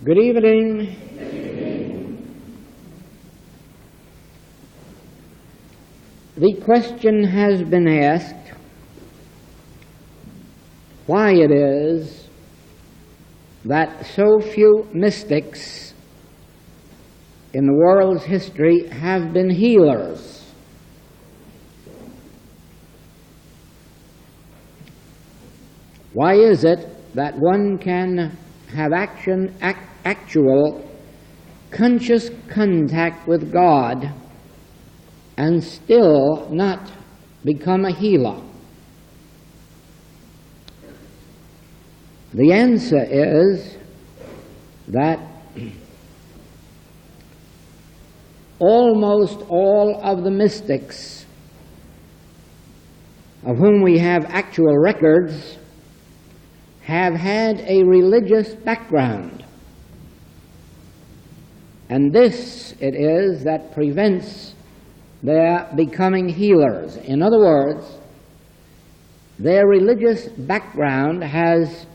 Good evening. The question has been asked why it is that so few mystics in the world's history have been healers. Why is it that one can have actual conscious contact with God and still not become a healer? The answer is that almost all of the mystics of whom we have actual records have had a religious background. And this it is that prevents their becoming healers. In other words, their religious background has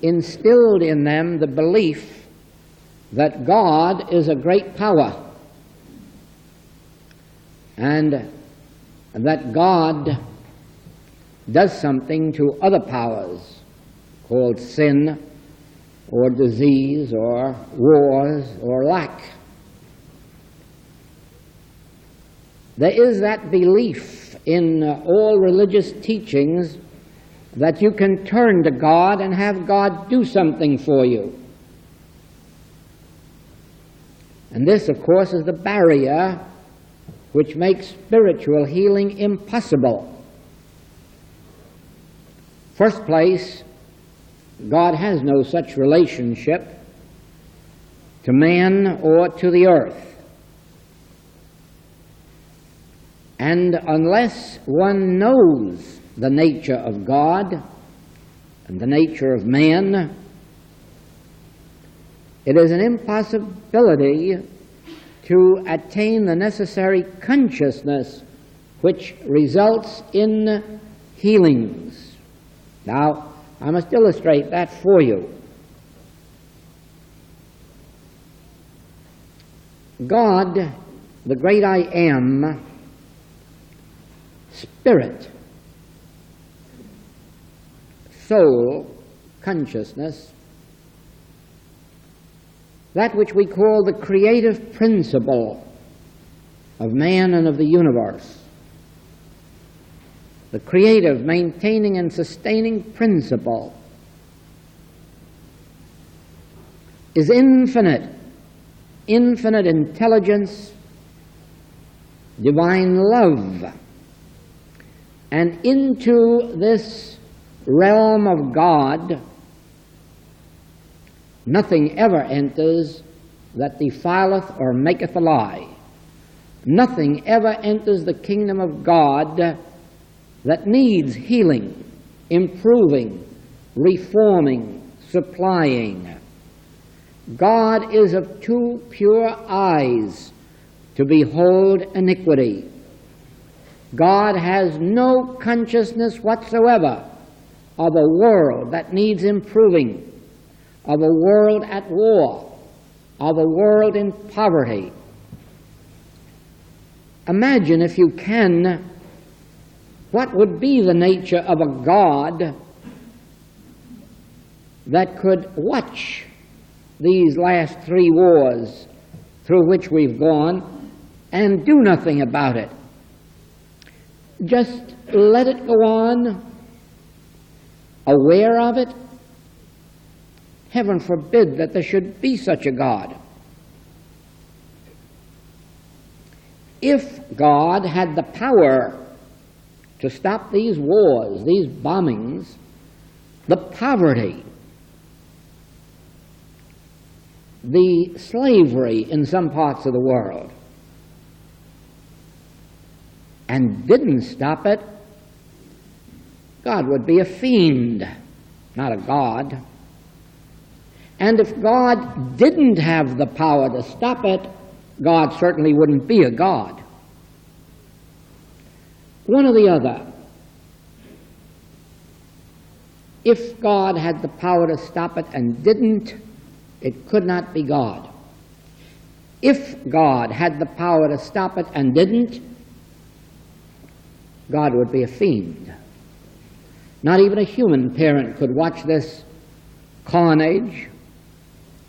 instilled in them the belief that God is a great power and that God does something to other powers called sin or disease or wars or lack. There is that belief in all religious teachings that you can turn to God and have God do something for you. And this, of course, is the barrier which makes spiritual healing impossible. First place, God has no such relationship to man or to the earth. And unless one knows the nature of God and the nature of man, it is an impossibility to attain the necessary consciousness which results in healings. Now, I must illustrate that for you. God, the great I Am, Spirit, soul, consciousness, that which we call the creative principle of man and of the universe, the creative, maintaining, and sustaining principle, is infinite intelligence, divine love. And into this realm of God, nothing ever enters that defileth or maketh a lie. Nothing ever enters the kingdom of God that needs healing, improving, reforming, supplying. God is of too pure eyes to behold iniquity. God has no consciousness whatsoever of a world that needs improving, of a world at war, of a world in poverty. Imagine, if you can, what would be the nature of a God that could watch these last 3 wars through which we've gone and do nothing about it? Just let it go on, aware of it? Heaven forbid that there should be such a God. If God had the power to stop these wars, these bombings, the poverty, the slavery in some parts of the world, and didn't stop it, God would be a fiend, not a God. And if God didn't have the power to stop it, God certainly wouldn't be a God. One or the other. If God had the power to stop it and didn't, it could not be God. If God had the power to stop it and didn't, God would be a fiend. Not even a human parent could watch this carnage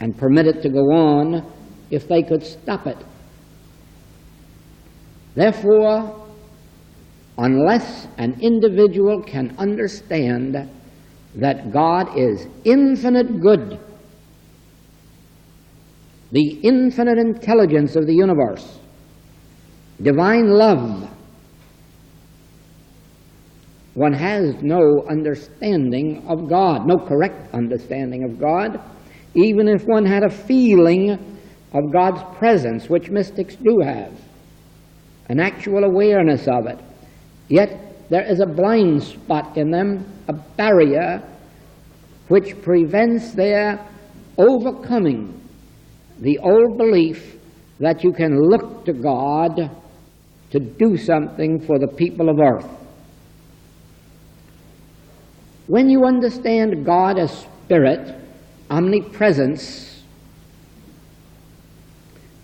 and permit it to go on if they could stop it. Therefore, unless an individual can understand that God is infinite good, the infinite intelligence of the universe, divine love, one has no understanding of God, no correct understanding of God, even if one had a feeling of God's presence, which mystics do have, an actual awareness of it. Yet there is a blind spot in them, a barrier, which prevents their overcoming the old belief that you can look to God to do something for the people of earth. When you understand God as spirit, omnipresence,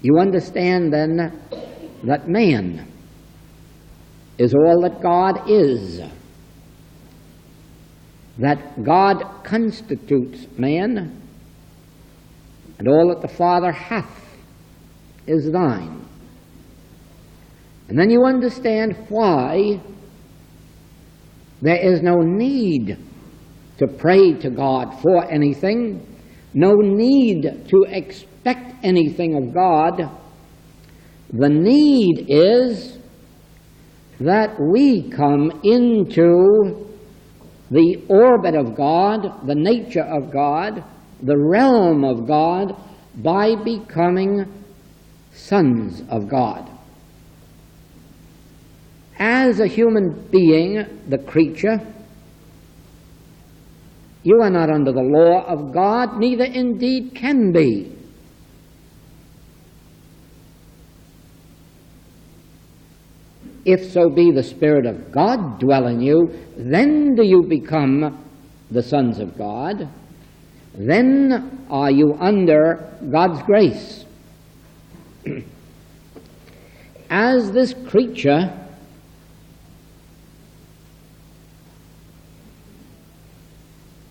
you understand then that man is all that God is, that God constitutes man, and all that the Father hath is thine. And then you understand why there is no need to pray to God for anything, no need to expect anything of God. The need is that we come into the orbit of God, the nature of God, the realm of God, by becoming sons of God. As a human being, the creature, you are not under the law of God, neither indeed can be. If so be the Spirit of God dwell in you, then do you become the sons of God. Then are you under God's grace. As this creature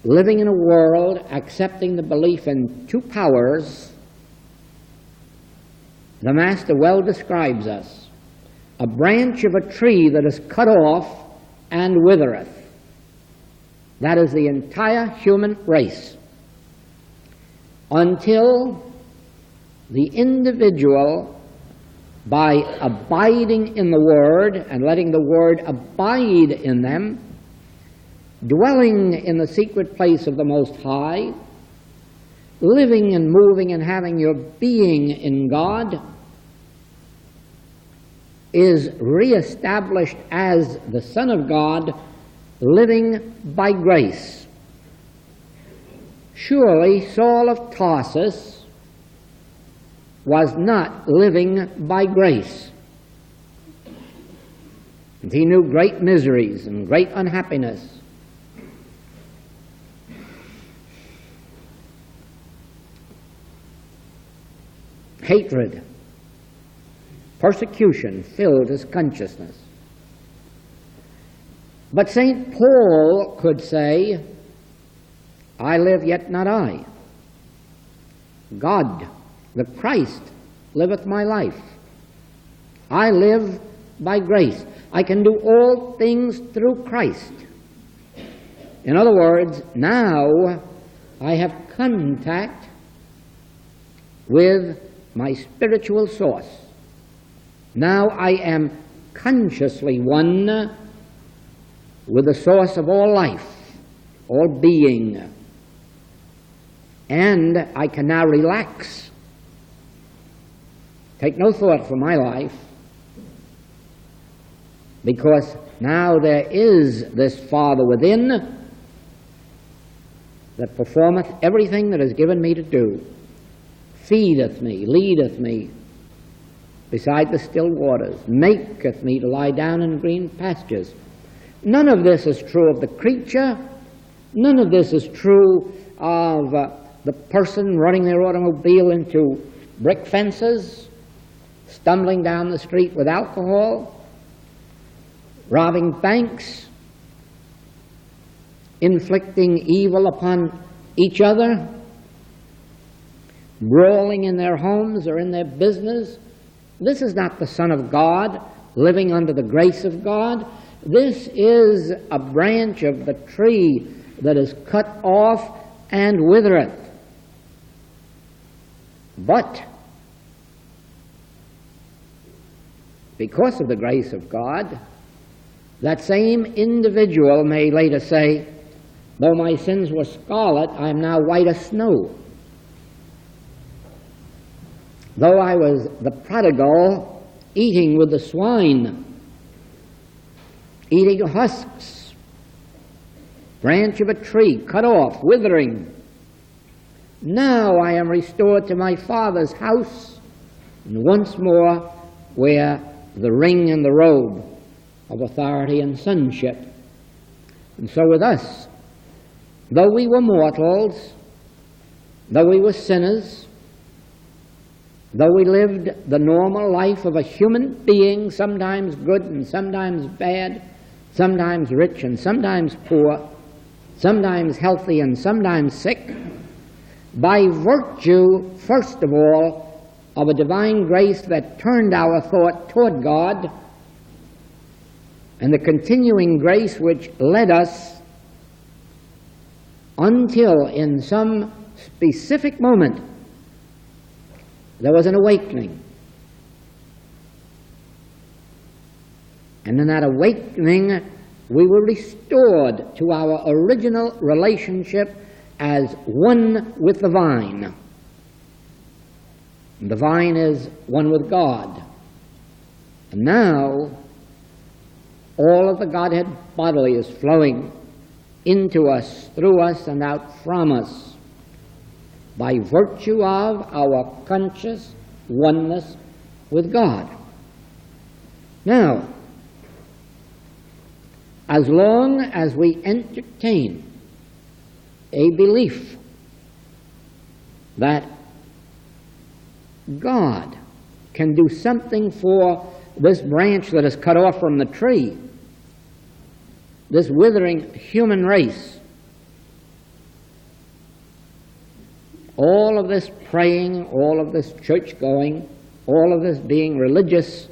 living in a world accepting the belief in two powers, the Master well describes us. A branch of a tree that is cut off and withereth. That is the entire human race. Until the individual, by abiding in the Word and letting the Word abide in them, dwelling in the secret place of the Most High, living and moving and having your being in God, is reestablished as the Son of God, living by grace. Surely Saul of Tarsus was not living by grace. And he knew great miseries and great unhappiness. Hatred, persecution filled his consciousness. But St. Paul could say, I live, yet not I. God, the Christ, liveth my life. I live by grace. I can do all things through Christ. In other words, now I have contact with my spiritual source. Now I am consciously one with the source of all life, all being. And I can now relax, take no thought for my life, because now there is this Father within that performeth everything that is given me to do, feedeth me, leadeth me beside the still waters, maketh me to lie down in green pastures. None of this is true of the creature, None of this is true of the person running their automobile into brick fences, stumbling down the street with alcohol, robbing banks, inflicting evil upon each other, brawling in their homes or in their business. This is not the Son of God living under the grace of God. This is a branch of the tree that is cut off and withereth. But because of the grace of God, that same individual may later say, though my sins were scarlet, I am now white as snow. Though I was the prodigal eating with the swine, eating husks, branch of a tree cut off, withering, now I am restored to my Father's house, and once more wear the ring and the robe of authority and sonship. And so with us, though we were mortals, though we were sinners, though we lived the normal life of a human being, sometimes good and sometimes bad, sometimes rich and sometimes poor, sometimes healthy and sometimes sick, by virtue, first of all, of a divine grace that turned our thought toward God, and the continuing grace which led us until in some specific moment there was an awakening. And in that awakening, we were restored to our original relationship as one with the vine. And the vine is one with God. And now, all of the Godhead bodily is flowing into us, through us, and out from us by virtue of our conscious oneness with God. Now, as long as we entertain a belief that God can do something for this branch that is cut off from the tree, this withering human race, all of this praying, all of this church going, all of this being religious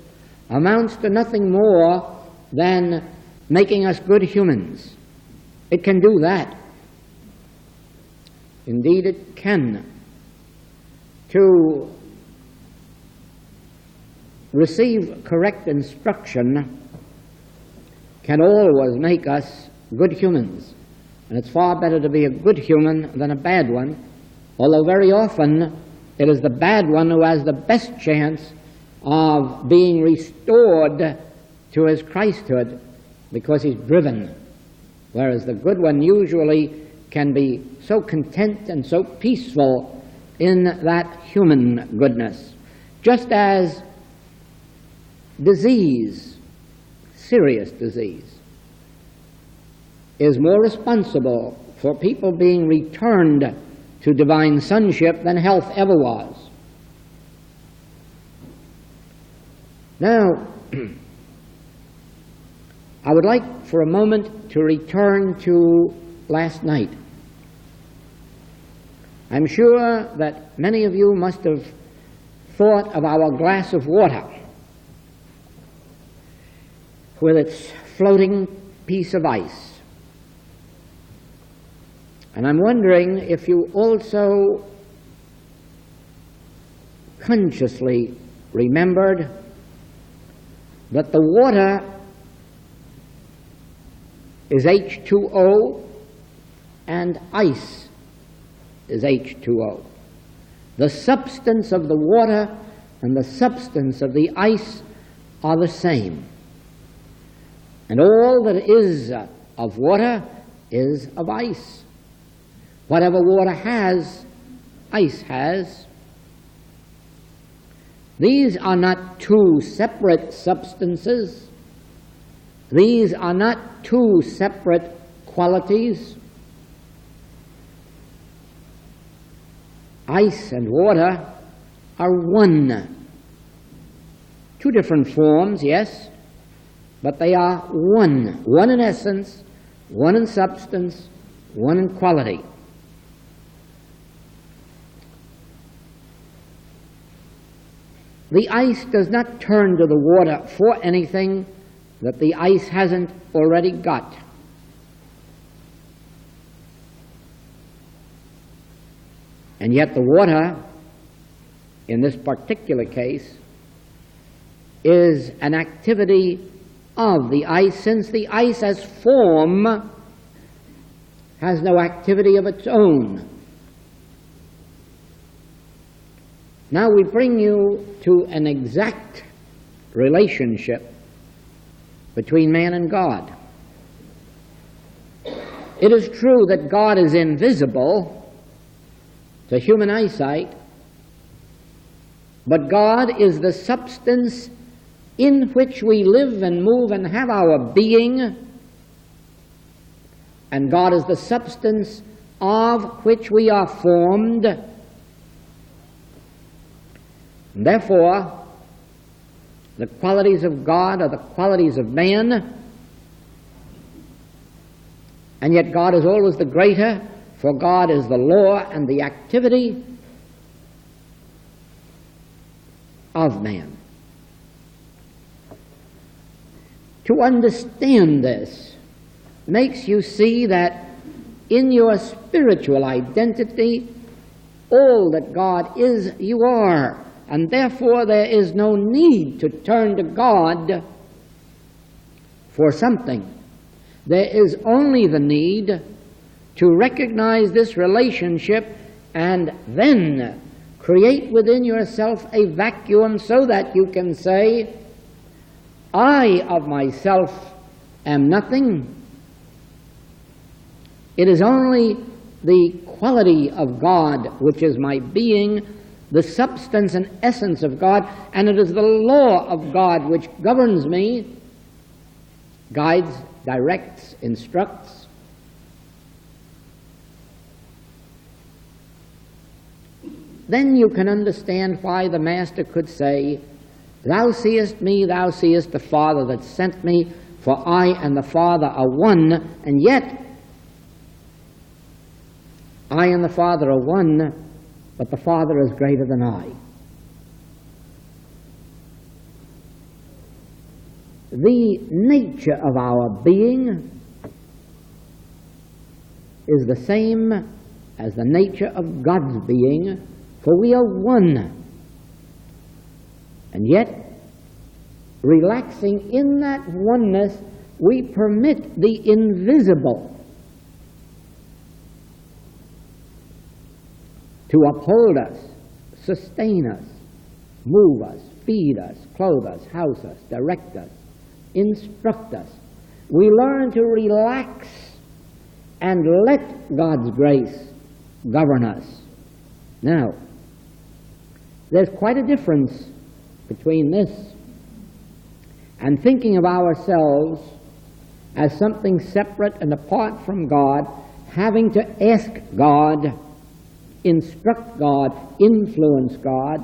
amounts to nothing more than making us good humans. It can do that. Indeed, it can. To receive correct instruction can always make us good humans. And it's far better to be a good human than a bad one, although very often it is the bad one who has the best chance of being restored to his Christhood because he's driven, whereas the good one usually can be so content and so peaceful in that human goodness. Just as disease, serious disease, is more responsible for people being returned to divine sonship than health ever was. Now, I would like for a moment to return to last night. I'm sure that many of you must have thought of our glass of water with its floating piece of ice. And I'm wondering if you also consciously remembered that the water is H2O and ice is H2O. The substance of the water and the substance of the ice are the same. And all that is of water is of ice. Whatever water has, ice has. These are not two separate substances. These are not two separate qualities. ice and water are one. Two different forms, yes, but they are one. One in essence, one in substance, one in quality. The ice does not turn to the water for anything that the ice hasn't already got. And yet the water, in this particular case, is an activity of the ice, since the ice as form has no activity of its own. Now we bring you to an exact relationship between man and God. It is true that God is invisible to human eyesight, but God is the substance in which we live and move and have our being, and God is the substance of which we are formed. Therefore, the qualities of God are the qualities of man, and yet God is always the greater, for God is the law and the activity of man. To understand this makes you see that in your spiritual identity, all that God is, you are. And therefore there is no need to turn to God for something. There is only the need to recognize this relationship and then create within yourself a vacuum so that you can say, I of myself am nothing. It is only the quality of God which is my being, the substance and essence of God, and it is the law of God which governs me, guides, directs, instructs. Then you can understand why the Master could say, Thou seest me, thou seest the Father that sent me, for I and the Father are one, and yet I and the Father are one, but the Father is greater than I. The nature of our being is the same as the nature of God's being, for we are one. And yet, relaxing in that oneness, we permit the invisible to uphold us, sustain us, move us, feed us, clothe us, house us, direct us, instruct us. We learn to relax and let God's grace govern us. Now, there's quite a difference between this and thinking of ourselves as something separate and apart from God, having to ask God, instruct God, influence God.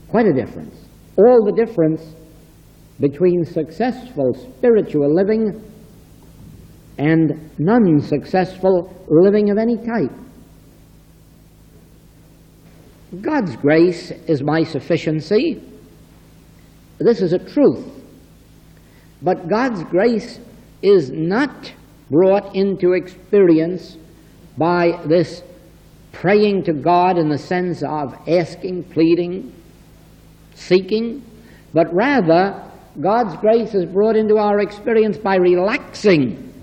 Quite a difference. All the difference between successful spiritual living and non-successful living of any type. God's grace is my sufficiency. This is a truth. But God's grace is not brought into experience by this praying to God in the sense of asking, pleading, seeking, but rather God's grace is brought into our experience by relaxing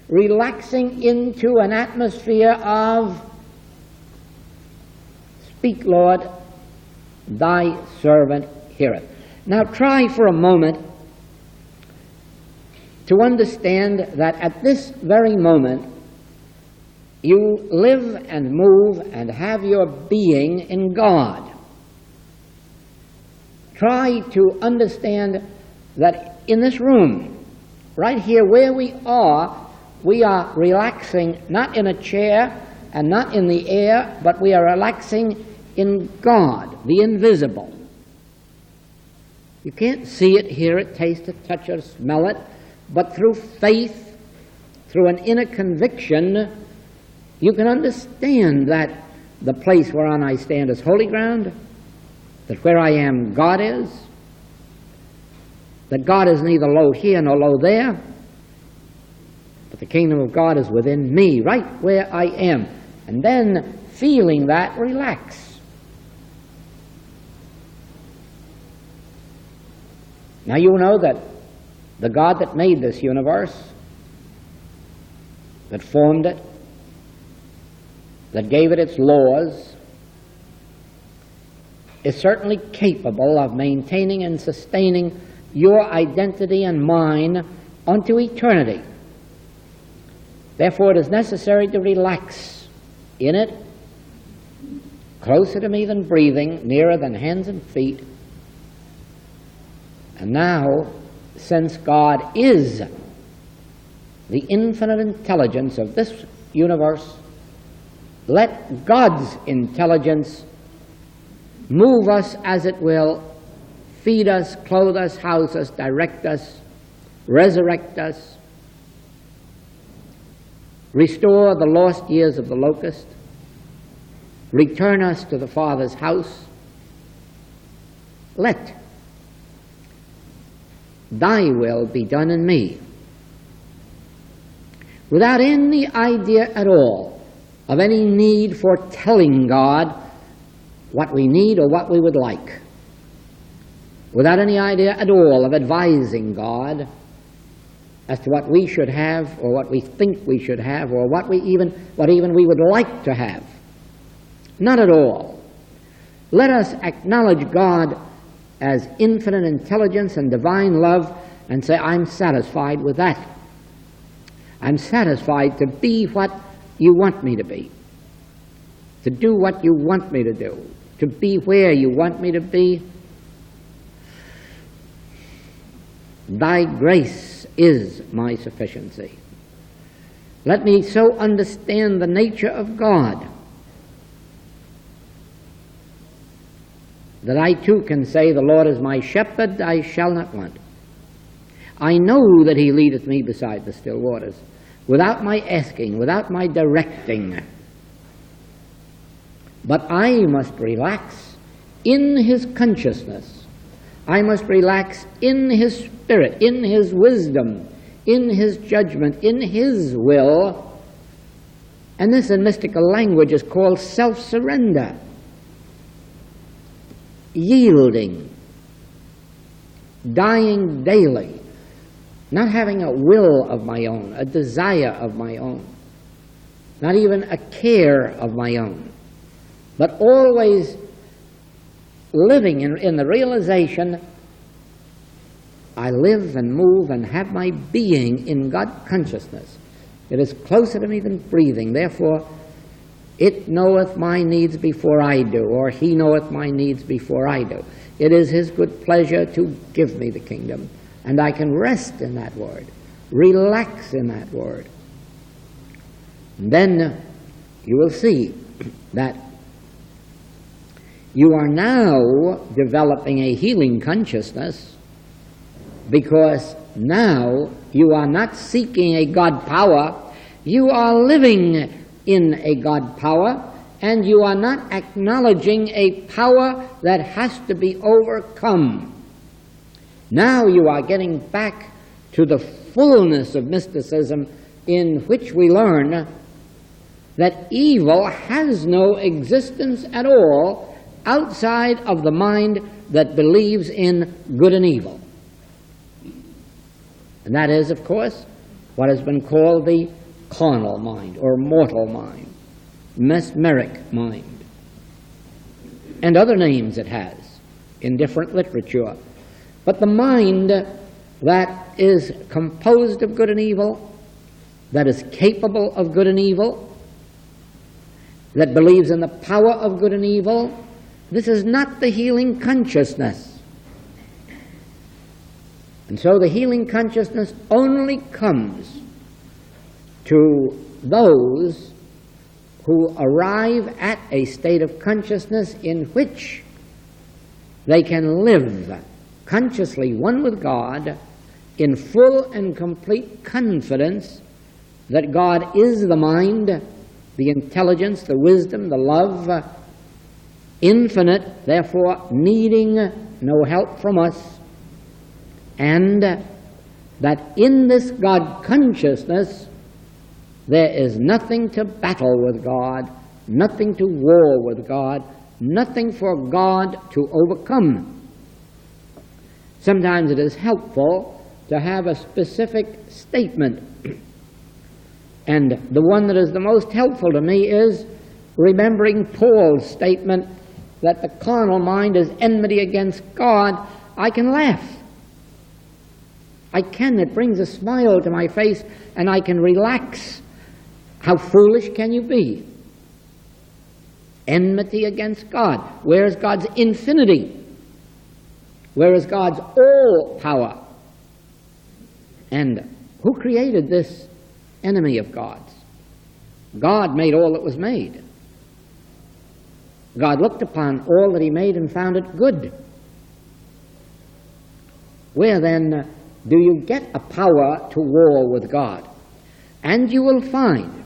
into an atmosphere of, Speak, Lord, thy servant heareth. Now try for a moment to understand that at this very moment you live and move and have your being in God. Try to understand that in this room, right here where we are, we are relaxing not in a chair and not in the air, but we are relaxing in God, the invisible. You can't see it, hear it, taste it, touch it, smell it, but through faith, through an inner conviction, you can understand that the place whereon I stand is holy ground, that where I am God is, that God is neither low here nor low there, but the kingdom of God is within me, right where I am. And then, feeling that, relax. Now you know that the God that made this universe, that formed it, that gave it its laws, is certainly capable of maintaining and sustaining your identity and mine unto eternity. Therefore, it is necessary to relax in it, closer to me than breathing, nearer than hands and feet. And now, since God is the infinite intelligence of this universe, let God's intelligence move us as it will, feed us, clothe us, house us, direct us, resurrect us, restore the lost years of the locust, return us to the Father's house. Let thy will be done in me, without any idea at all of any need for telling God what we need or what we would like, without any idea at all of advising God as to what we should have or what we think we should have or what even we would like to have. Not at all. Let us acknowledge God as infinite intelligence and divine love and say, I'm satisfied with that. I'm satisfied to be what you want me to be, to do what you want me to do, to be where you want me to be. Thy grace is my sufficiency. Let me so understand the nature of God that I too can say, the Lord is my shepherd, I shall not want. I know that he leadeth me beside the still waters, without my asking, without my directing. But I must relax in his consciousness. I must relax in his spirit, in his wisdom, in his judgment, in his will. And this in mystical language is called self-surrender. Yielding, dying daily, not having a will of my own, a desire of my own, not even a care of my own, but always living in the realization I live and move and have my being in God consciousness. It is closer to me than breathing. Therefore, it knoweth my needs before I do, or he knoweth my needs before I do. It is his good pleasure to give me the kingdom, and I can rest in that word, relax in that word. And then you will see that you are now developing a healing consciousness, because now you are not seeking a God power, you are living in a God power, and you are not acknowledging a power that has to be overcome. Now you are getting back to the fullness of mysticism, in which we learn that evil has no existence at all outside of the mind that believes in good and evil. And that is, of course, what has been called the carnal mind, or mortal mind, mesmeric mind, and other names it has in different literature. But the mind that is composed of good and evil, that is capable of good and evil, that believes in the power of good and evil, this is not the healing consciousness. And so the healing consciousness only comes to those who arrive at a state of consciousness in which they can live consciously one with God in full and complete confidence that God is the mind, the intelligence, the wisdom, the love, infinite, therefore needing no help from us, and that in this God consciousness there is nothing to battle with God, nothing to war with God, nothing for God to overcome. Sometimes it is helpful to have a specific statement, and the one that is the most helpful to me is remembering Paul's statement that the carnal mind is enmity against God. I can laugh. It brings a smile to my face, and I can relax. How foolish can you be? Enmity against God. Where is God's infinity? Where is God's all power? And who created this enemy of God's? God made all that was made. God looked upon all that he made and found it good. Where then do you get a power to war with God? And you will find,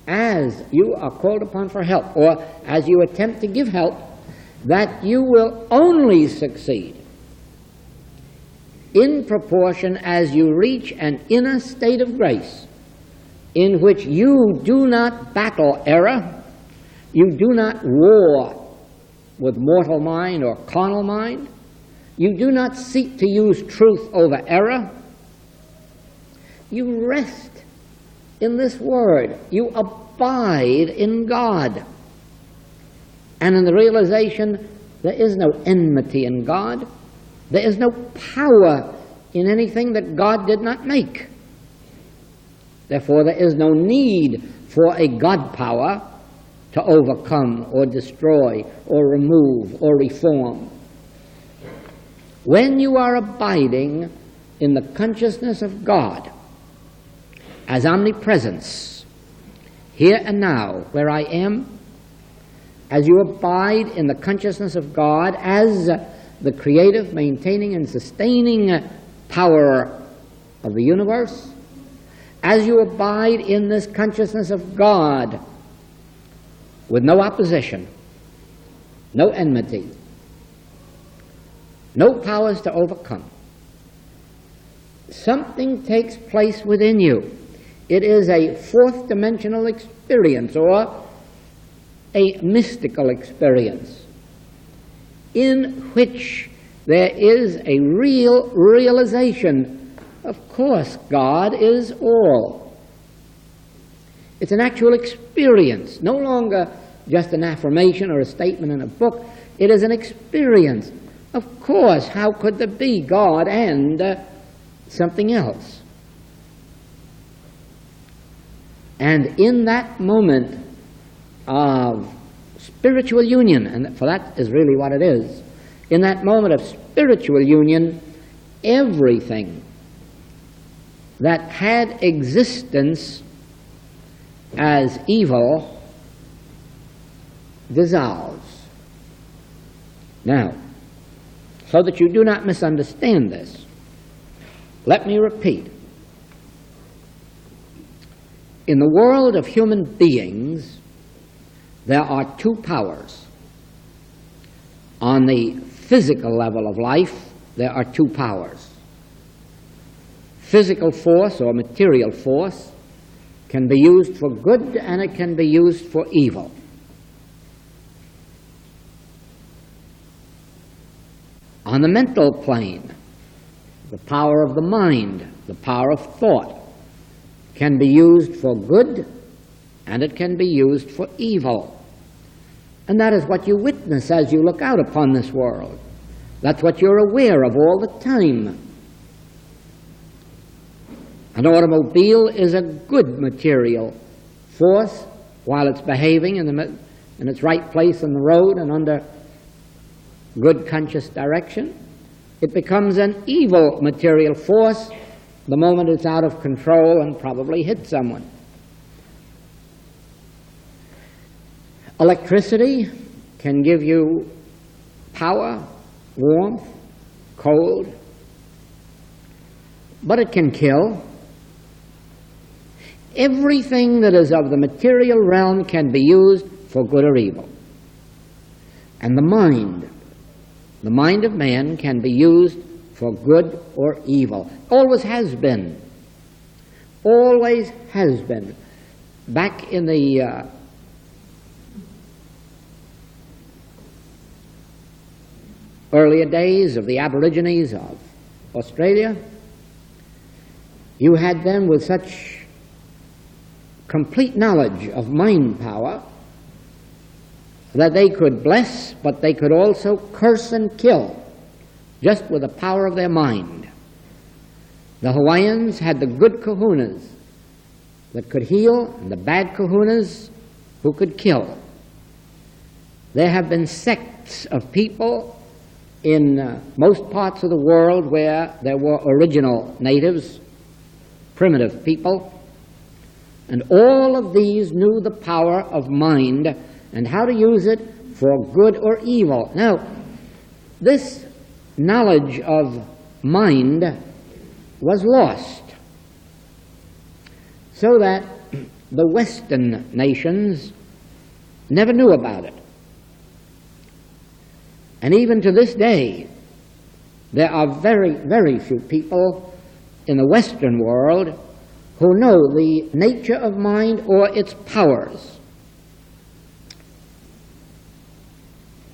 as you are called upon for help, or as you attempt to give help, that you will only succeed in proportion as you reach an inner state of grace in which you do not battle error, you do not war with mortal mind or carnal mind, you do not seek to use truth over error. You rest in this word. You abide in God. And in the realization there is no enmity in God. There is no power in anything that God did not make. Therefore, there is no need for a God power to overcome or destroy or remove or reform. When you are abiding in the consciousness of God as omnipresence, here and now, where I am, as you abide in the consciousness of God as the creative, maintaining, and sustaining power of the universe, as you abide in this consciousness of God with no opposition, no enmity, no powers to overcome, something takes place within you. It is a fourth dimensional experience, or a mystical experience, in which there is a real realization, of course, God is all. It's an actual experience, no longer just an affirmation or a statement in a book. It is an experience. Of course, how could there be God and something else? And in that moment of spiritual union, and for that is really what it is, in that moment of spiritual union, everything that had existence as evil dissolves. Now, so that you do not misunderstand this, let me repeat. In the world of human beings, there are two powers. On the physical level of life, there are two powers. Physical force or material force can be used for good and it can be used for evil. On the mental plane, the power of the mind, the power of thought, can be used for good and it can be used for evil. And that is what you witness as you look out upon this world. That's what you're aware of all the time. An automobile is a good material force while it's behaving in its right place on the road and under good conscious direction. It becomes an evil material force the moment it's out of control and probably hit someone. Electricity can give you power, warmth, cold, but it can kill. Everything that is of the material realm can be used for good or evil. And the mind of man can be used for good or evil. Always has been. Always has been. Back in the earlier days of the Aborigines of Australia, you had them with such complete knowledge of mind power that they could bless, but they could also curse and kill, just with the power of their mind. The Hawaiians had the good kahunas that could heal, and the bad kahunas who could kill. There have been sects of people in most parts of the world where there were original natives, primitive people, and all of these knew the power of mind and how to use it for good or evil. Now, this knowledge of mind was lost, so that the Western nations never knew about it. And even to this day, there are very, very few people in the Western world who know the nature of mind or its powers.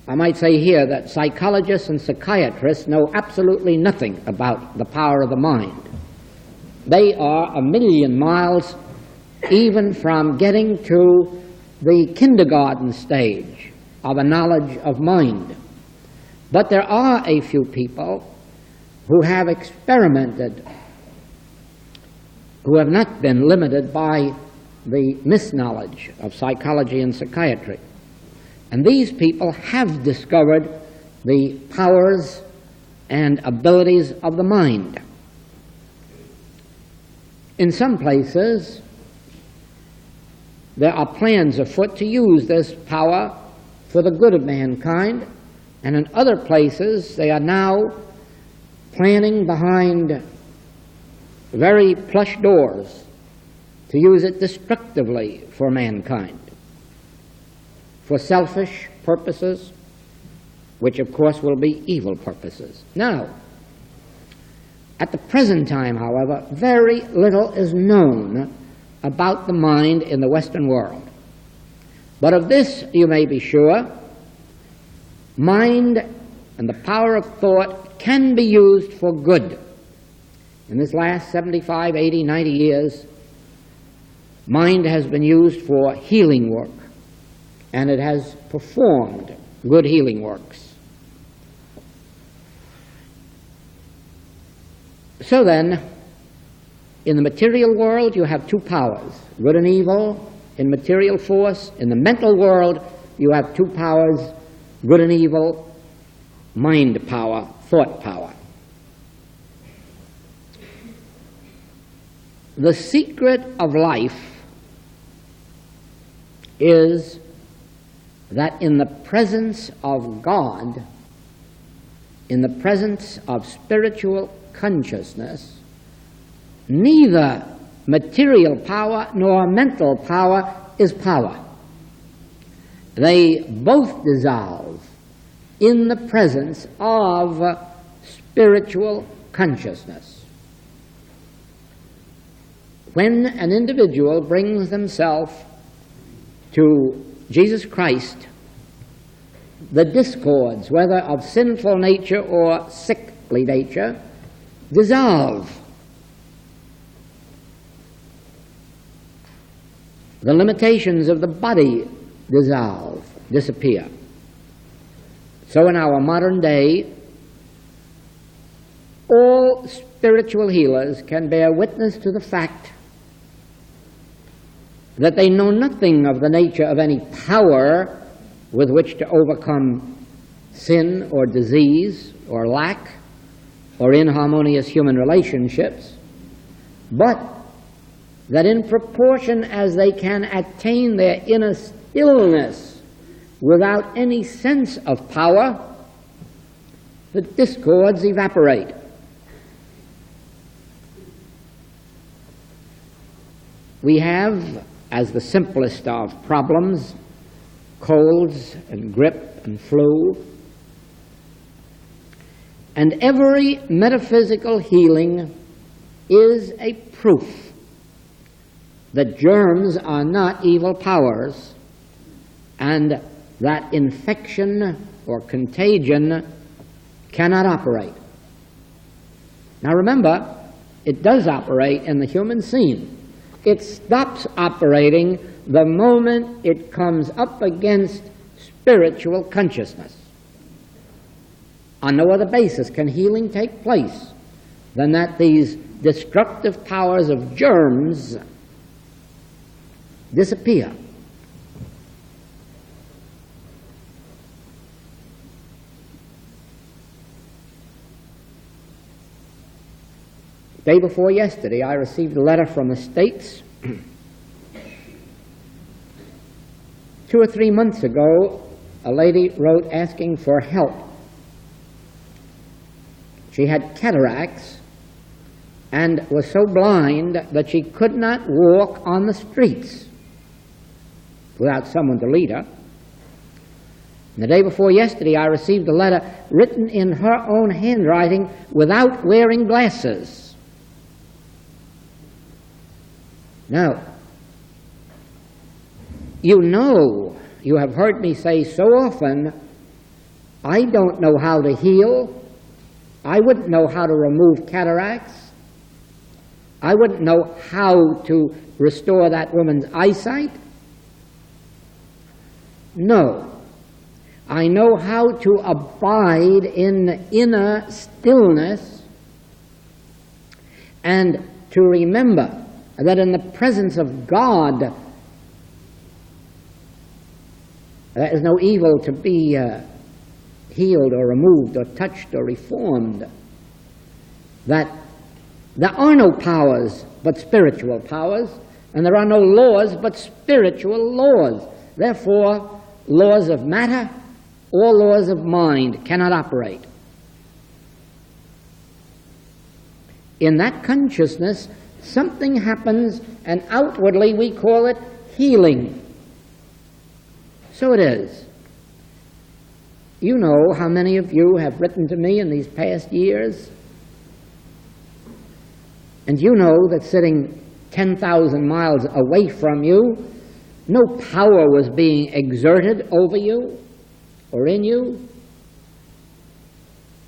I might say here that psychologists and psychiatrists know absolutely nothing about the power of the mind. They are a million miles even from getting to the kindergarten stage of a knowledge of mind. But there are a few people who have experimented, who have not been limited by the misknowledge of psychology and psychiatry. And these people have discovered the powers and abilities of the mind. In some places, there are plans afoot to use this power for the good of mankind, and in other places, they are now planning behind very plush doors to use it destructively for mankind, for selfish purposes, which of course will be evil purposes. Now, at the present time, however, very little is known about the mind in the Western world. But of this you may be sure: mind and the power of thought can be used for good. In this last 75, 80, 90 years, mind has been used for healing work, and it has performed good healing works. So then, in the material world, you have two powers, good and evil, in material force. In the mental world, you have two powers, good and evil, mind power, thought power. The secret of life is that in the presence of God, in the presence of spiritual consciousness, neither material power nor mental power is power. They both dissolve in the presence of spiritual consciousness. When an individual brings themselves to Jesus Christ, the discords, whether of sinful nature or sickly nature, dissolve. The limitations of the body dissolve, disappear. So in our modern day, all spiritual healers can bear witness to the fact that they know nothing of the nature of any power with which to overcome sin or disease or lack or inharmonious human relationships. but that in proportion as they can attain their inner stillness without any sense of power, the discords evaporate. We have, as the simplest of problems, colds and grip and flu. And every metaphysical healing is a proof that germs are not evil powers and that infection or contagion cannot operate. Now remember, it does operate in the human scene. It stops operating the moment it comes up against spiritual consciousness. On no other basis can healing take place than that these destructive powers of germs disappear. Day before yesterday, I received a letter from the States. 2 or 3 months ago, a lady wrote asking for help. She had cataracts and was so blind that she could not walk on the streets without someone to lead her. And the day before yesterday, I received a letter written in her own handwriting without wearing glasses. Now, you have heard me say so often, I don't know how to heal. I wouldn't know how to remove cataracts. I wouldn't know how to restore that woman's eyesight. No. I know how to abide in inner stillness and to remember that in the presence of God, there is no evil to be healed or removed or touched or reformed. That there are no powers but spiritual powers, and there are no laws but spiritual laws. Therefore, laws of matter or laws of mind cannot operate. In that consciousness, something happens, and outwardly we call it healing. So it is. You know how many of you have written to me in these past years, and you know that sitting 10,000 miles away from you, no power was being exerted over you or in you.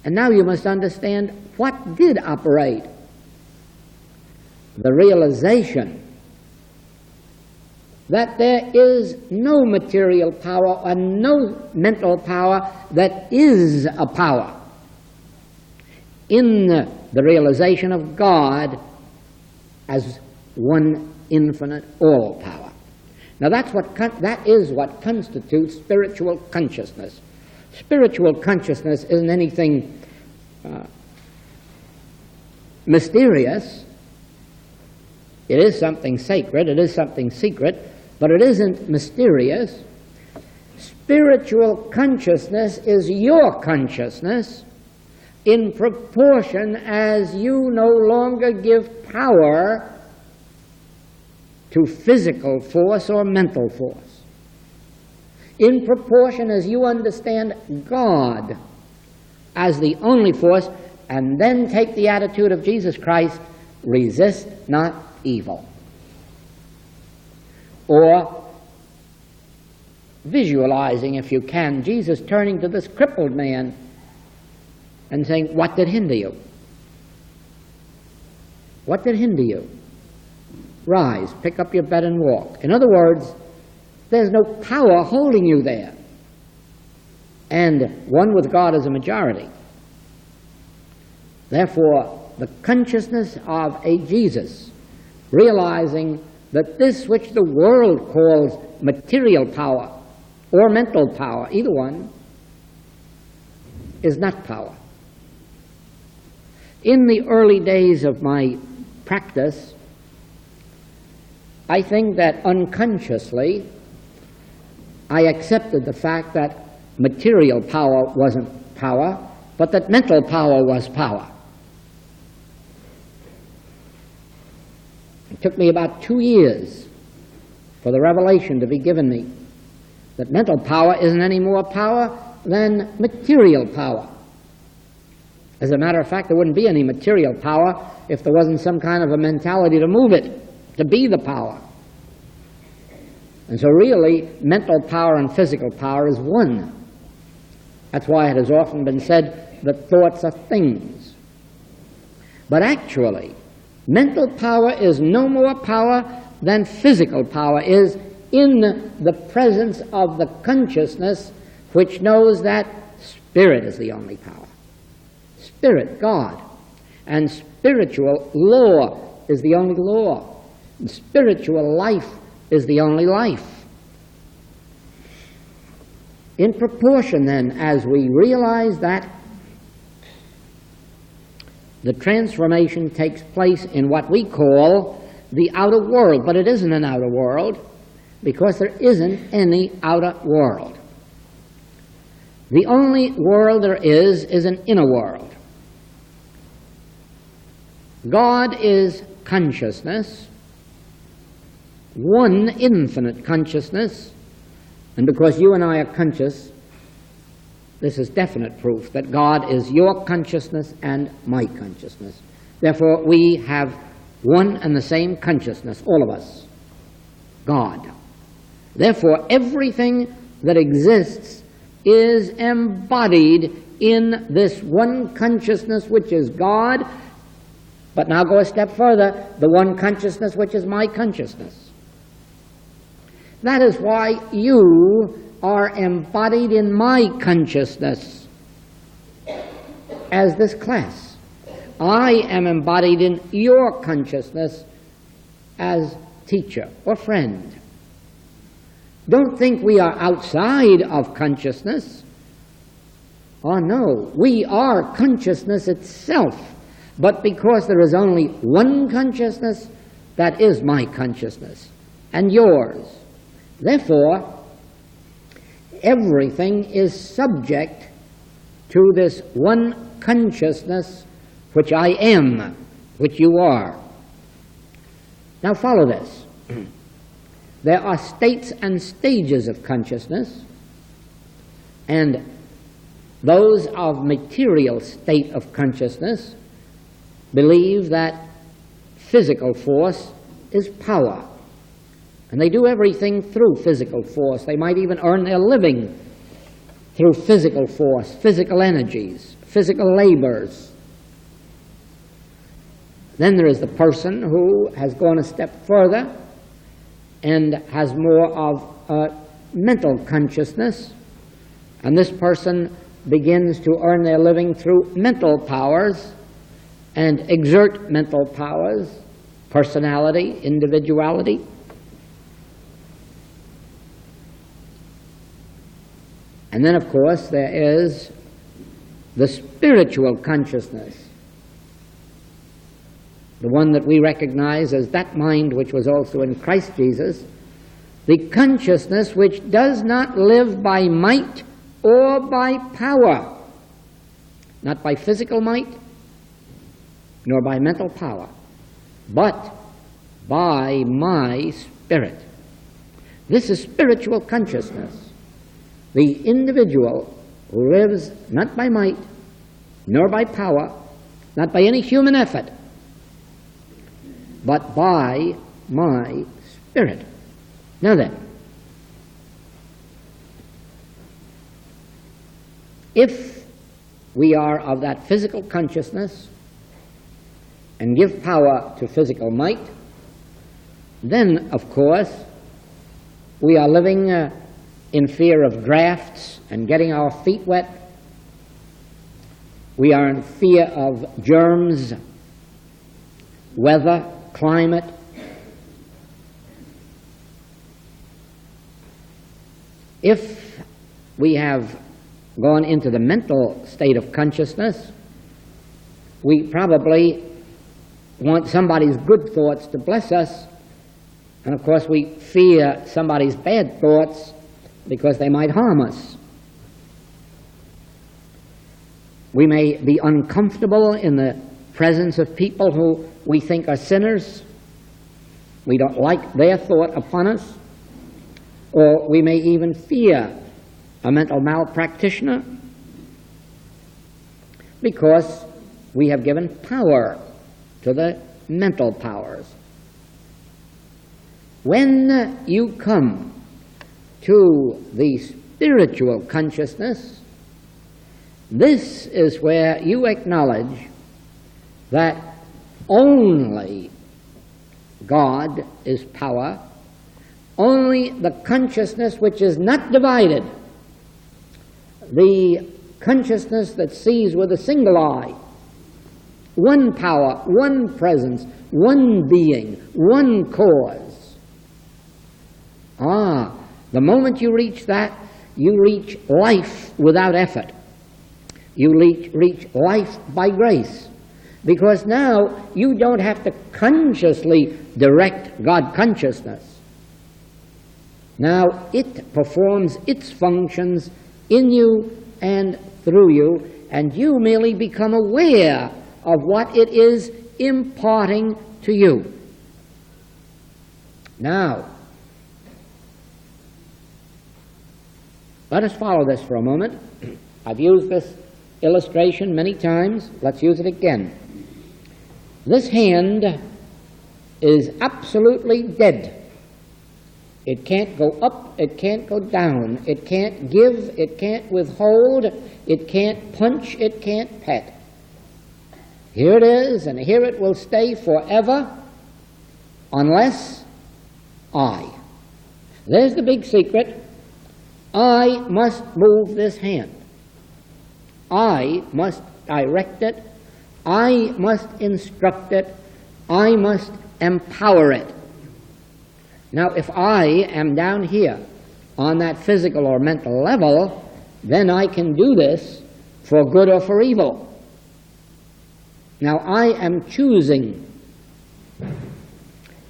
And now you must understand what did operate. The realization that there is no material power or no mental power that is a power in the realization of God as one infinite all power. Now that is what constitutes spiritual consciousness. Spiritual consciousness isn't anything mysterious. It is something sacred, it is something secret, but it isn't mysterious. Spiritual consciousness is your consciousness in proportion as you no longer give power to physical force or mental force. In proportion as you understand God as the only force, and then take the attitude of Jesus Christ, resist not evil. Or visualizing, if you can, Jesus turning to this crippled man and saying, what did hinder you? What did hinder you? Rise, pick up your bed and walk. In other words, there's no power holding you there. And one with God is a majority. Therefore, the consciousness of a Jesus, realizing that this which the world calls material power or mental power, either one, is not power. In the early days of my practice, I think that unconsciously I accepted the fact that material power wasn't power, but that mental power was power. It took me about 2 years for the revelation to be given me that mental power isn't any more power than material power. As a matter of fact, there wouldn't be any material power if there wasn't some kind of a mentality to move it, to be the power. And so really, mental power and physical power is one. That's why it has often been said that thoughts are things. But actually, mental power is no more power than physical power is in the presence of the consciousness which knows that spirit is the only power. Spirit, God. And spiritual law is the only law. And spiritual life is the only life. In proportion, then, as we realize that the transformation takes place in what we call the outer world, but it isn't an outer world because there isn't any outer world. The only world there is an inner world. God is consciousness, one infinite consciousness, and because you and I are conscious, this is definite proof that God is your consciousness and my consciousness. Therefore, we have one and the same consciousness, all of us, God. Therefore, everything that exists is embodied in this one consciousness which is God, but now go a step further, the one consciousness which is my consciousness. That is why you are embodied in my consciousness as this class. I am embodied in your consciousness as teacher or friend. Don't think we are outside of consciousness. Oh no, we are consciousness itself. But because there is only one consciousness, that is my consciousness and yours. Therefore, everything is subject to this one consciousness which I am, which you are. Now follow this. There are states and stages of consciousness, and those of material state of consciousness believe that physical force is power. And they do everything through physical force. They might even earn their living through physical force, physical energies, physical labors. Then there is the person who has gone a step further and has more of a mental consciousness. And this person begins to earn their living through mental powers and exert mental powers, personality, individuality. And then, of course, there is the spiritual consciousness, the one that we recognize as that mind which was also in Christ Jesus, the consciousness which does not live by might or by power, not by physical might, nor by mental power, but by my Spirit. This is spiritual consciousness. The individual lives not by might, nor by power, not by any human effort, but by my Spirit. Now then, if we are of that physical consciousness and give power to physical might, then, of course, we are living in fear of drafts and getting our feet wet. We are in fear of germs, weather, climate. If we have gone into the mental state of consciousness, we probably want somebody's good thoughts to bless us, and of course we fear somebody's bad thoughts because they might harm us. We may be uncomfortable in the presence of people who we think are sinners. We don't like their thought upon us. Or we may even fear a mental malpractitioner because we have given power to the mental powers. When you come to the spiritual consciousness, this is where you acknowledge that only God is power, only the consciousness which is not divided, the consciousness that sees with a single eye, one power, one presence, one being, one cause. The moment you reach that, you reach life without effort. You reach life by grace. Because now you don't have to consciously direct God consciousness. Now it performs its functions in you and through you, and you merely become aware of what it is imparting to you. Now, let us follow this for a moment. I've used this illustration many times. Let's use it again. This hand is absolutely dead. It can't go up, it can't go down, it can't give, it can't withhold, it can't punch, it can't pet. Here it is, and here it will stay forever, unless There's the big secret. I must move this hand. I must direct it. I must instruct it. I must empower it. Now, if I am down here on that physical or mental level, then I can do this for good or for evil. Now, I am choosing.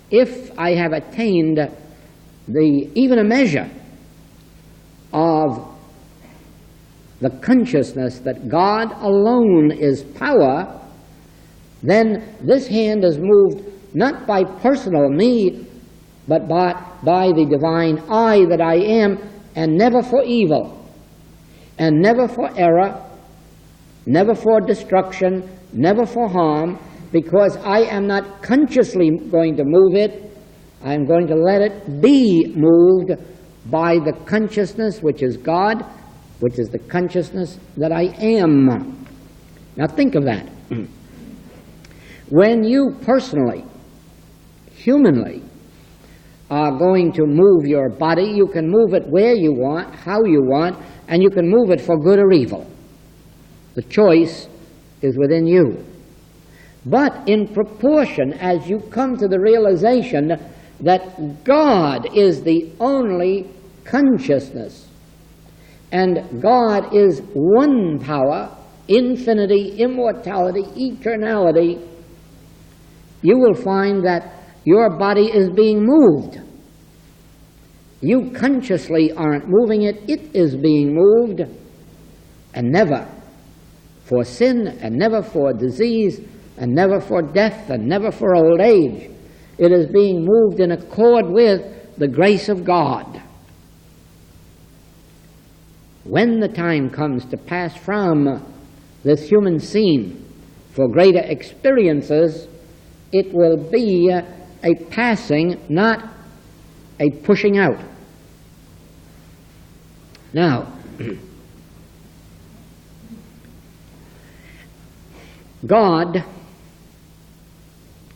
If I have attained even a measure of the consciousness that God alone is power, then this hand is moved not by personal me, but by the divine I that I am, and never for evil, and never for error, never for destruction, never for harm, because I am not consciously going to move it. I am going to let it be moved by the consciousness which is God, which is the consciousness that I am. Now think of that. When you personally, humanly, are going to move your body, you can move it where you want, how you want, and you can move it for good or evil. The choice is within you. But in proportion as you come to the realization that God is the only consciousness, and God is one power, infinity, immortality, eternality, you will find that your body is being moved. You consciously aren't moving it, it is being moved, and never for sin, and never for disease, and never for death, and never for old age. It is being moved in accord with the grace of God. When the time comes to pass from this human scene for greater experiences, it will be a passing, not a pushing out. Now, God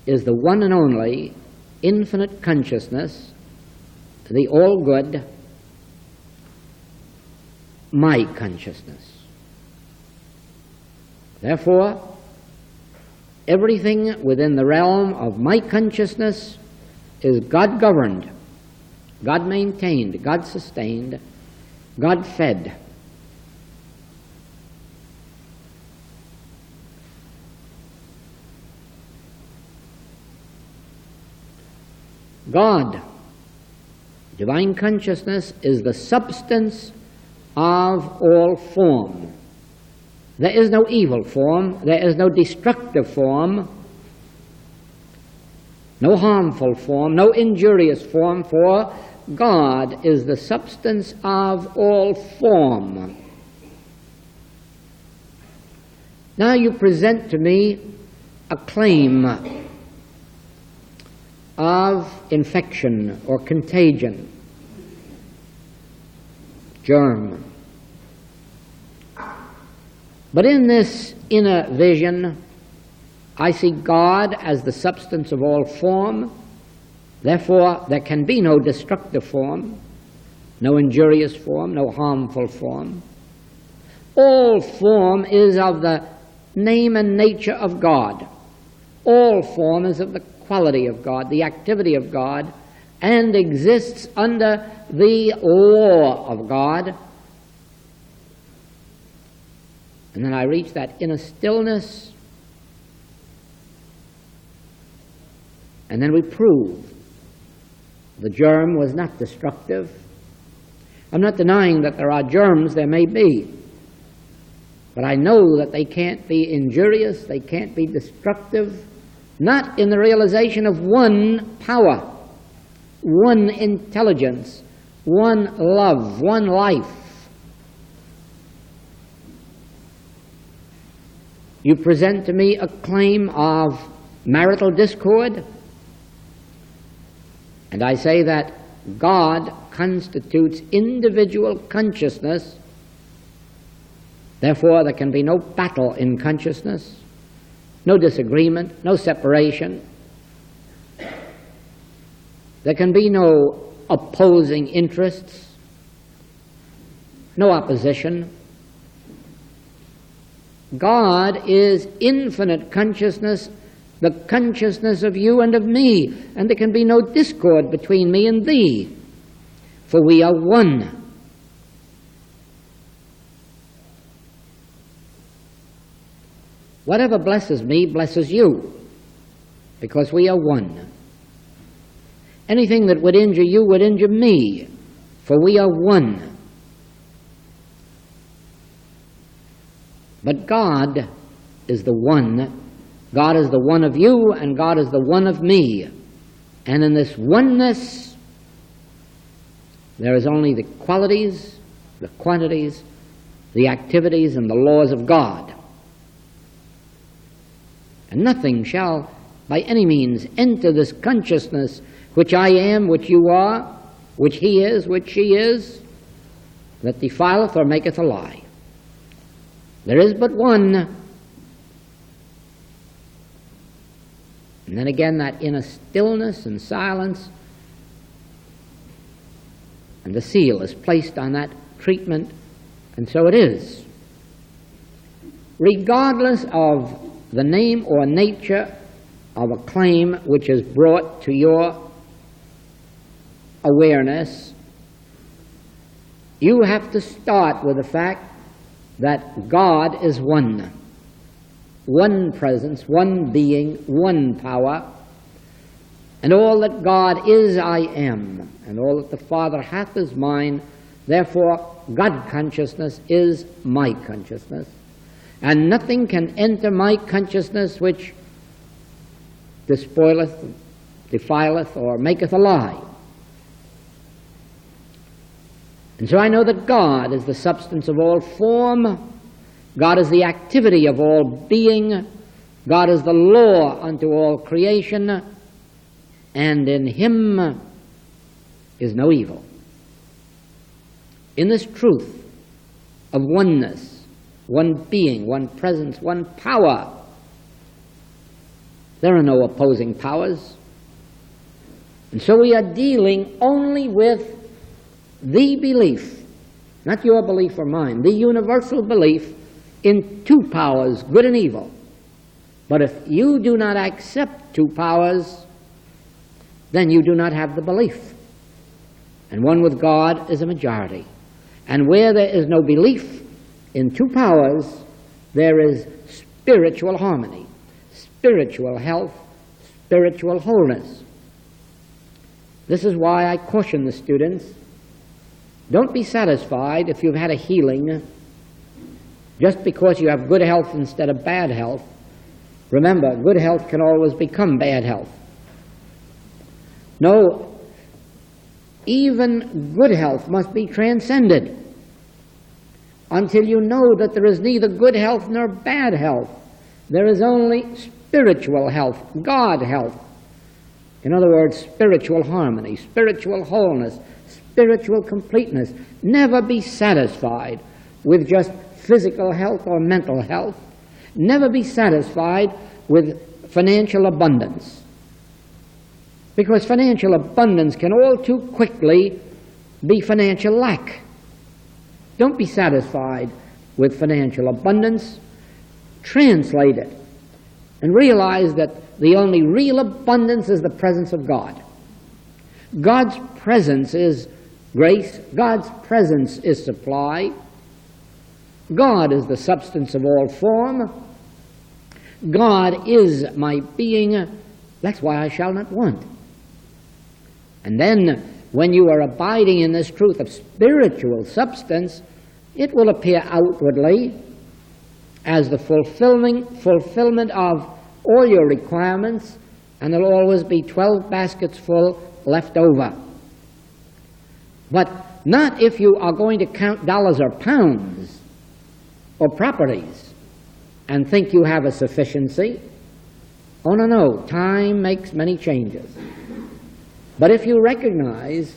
is the one and only infinite consciousness, the all-good, my consciousness. Therefore, everything within the realm of my consciousness is God-governed, God-maintained, God-sustained, God-fed. God, divine consciousness, is the substance of all form. There is no evil form, there is no destructive form, no harmful form, no injurious form, for God is the substance of all form. Now you present to me a claim of infection or contagion, germ. But in this inner vision, I see God as the substance of all form. Therefore, there can be no destructive form, no injurious form, no harmful form. All form is of the name and nature of God. All form is of the quality of God, the activity of God, and exists under the law of God. And then I reach that inner stillness, and then we prove the germ was not destructive. I'm not denying that there are germs, there may be, but I know that they can't be injurious, they can't be destructive, not in the realization of one power, one intelligence, one love, one life. You present to me a claim of marital discord, and I say that God constitutes individual consciousness. Therefore, there can be no battle in consciousness, no disagreement, no separation. There can be no opposing interests, no opposition. God is infinite consciousness, the consciousness of you and of me, and there can be no discord between me and thee, for we are one. Whatever blesses me blesses you, because we are one. Anything that would injure you would injure me, for we are one. But God is the one. God is the one of you, and God is the one of me. And in this oneness, there is only the qualities, the quantities, the activities, and the laws of God. And nothing shall by any means enter this consciousness which I am, which you are, which he is, which she is, that defileth or maketh a lie. There is but one. And then again that inner stillness and silence, and the seal is placed on that treatment, and so it is. Regardless of the name or nature of a claim which is brought to your awareness, you have to start with the fact that God is one. One presence, one being, one power, and all that God is, I am, and all that the Father hath is mine. Therefore, God consciousness is my consciousness, and nothing can enter my consciousness which despoileth, defileth, or maketh a lie. And so I know that God is the substance of all form, God is the activity of all being, God is the law unto all creation, and in him is no evil. In this truth of oneness, one being, one presence, one power, there are no opposing powers. And so we are dealing only with the belief, not your belief or mine, the universal belief in two powers, good and evil. But if you do not accept two powers, then you do not have the belief. And one with God is a majority. And where there is no belief in two powers, there is spiritual harmony, spiritual health, spiritual wholeness. This is why I caution the students, don't be satisfied if you've had a healing just because you have good health instead of bad health. Remember, good health can always become bad health. No, even good health must be transcended until you know that there is neither good health nor bad health. There is only spiritual health, God health. In other words, spiritual harmony, spiritual wholeness, spiritual completeness. Never be satisfied with just physical health or mental health. Never be satisfied with financial abundance. Because financial abundance can all too quickly be financial lack. Don't be satisfied with financial abundance. Translate it and realize that the only real abundance is the presence of God. God's presence is grace. God's presence is supply. God is the substance of all form. God is my being. That's why I shall not want. And then, when you are abiding in this truth of spiritual substance, it will appear outwardly as the fulfillment of all your requirements, and there'll always be 12 baskets full left over. But not if you are going to count dollars or pounds or properties and think you have a sufficiency. Oh, no, no. Time makes many changes. But if you recognize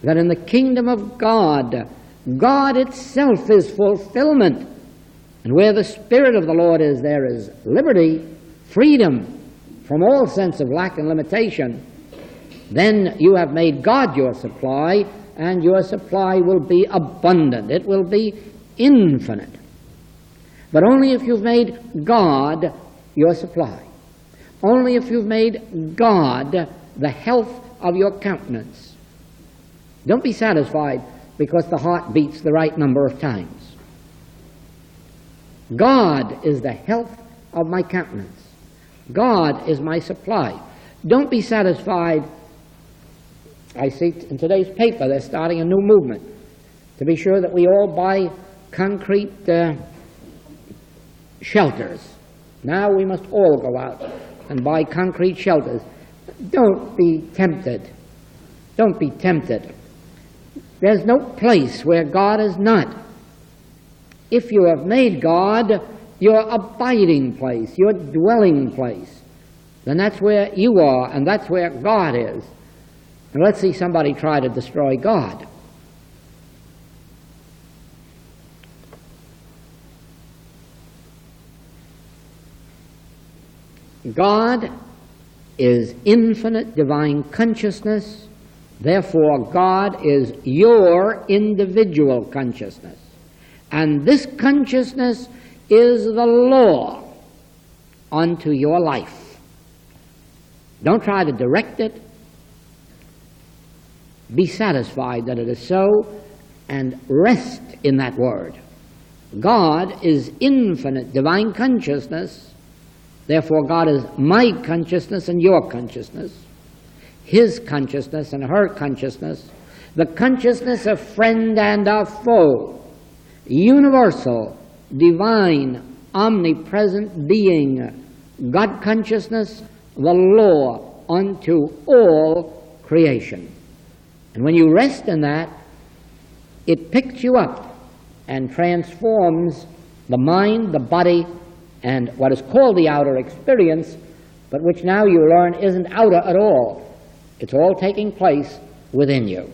that in the kingdom of God, God itself is fulfillment, and where the Spirit of the Lord is, there is liberty, freedom from all sense of lack and limitation, then you have made God your supply, and your supply will be abundant. It will be infinite. But only if you've made God your supply. Only if you've made God the health of your countenance. Don't be satisfied because the heart beats the right number of times. God is the health of my countenance. God is my supply. Don't be satisfied. I see in today's paper they're starting a new movement to be sure that we all buy concrete shelters. Now we must all go out and buy concrete shelters. Don't be tempted. Don't be tempted. There's no place where God is not. If you have made God your abiding place, your dwelling place, then that's where you are, and that's where God is. And let's see somebody try to destroy God. God is infinite divine consciousness. Therefore, God is your individual consciousness. And this consciousness is the law unto your life. Don't try to direct it. Be satisfied that it is so, and rest in that word. God is infinite divine consciousness. Therefore, God is my consciousness and your consciousness, His consciousness and her consciousness, the consciousness of friend and of foe, universal, divine, omnipresent being, God consciousness, the law unto all creation. And when you rest in that, it picks you up and transforms the mind, the body, and what is called the outer experience, but which now you learn isn't outer at all. It's all taking place within you.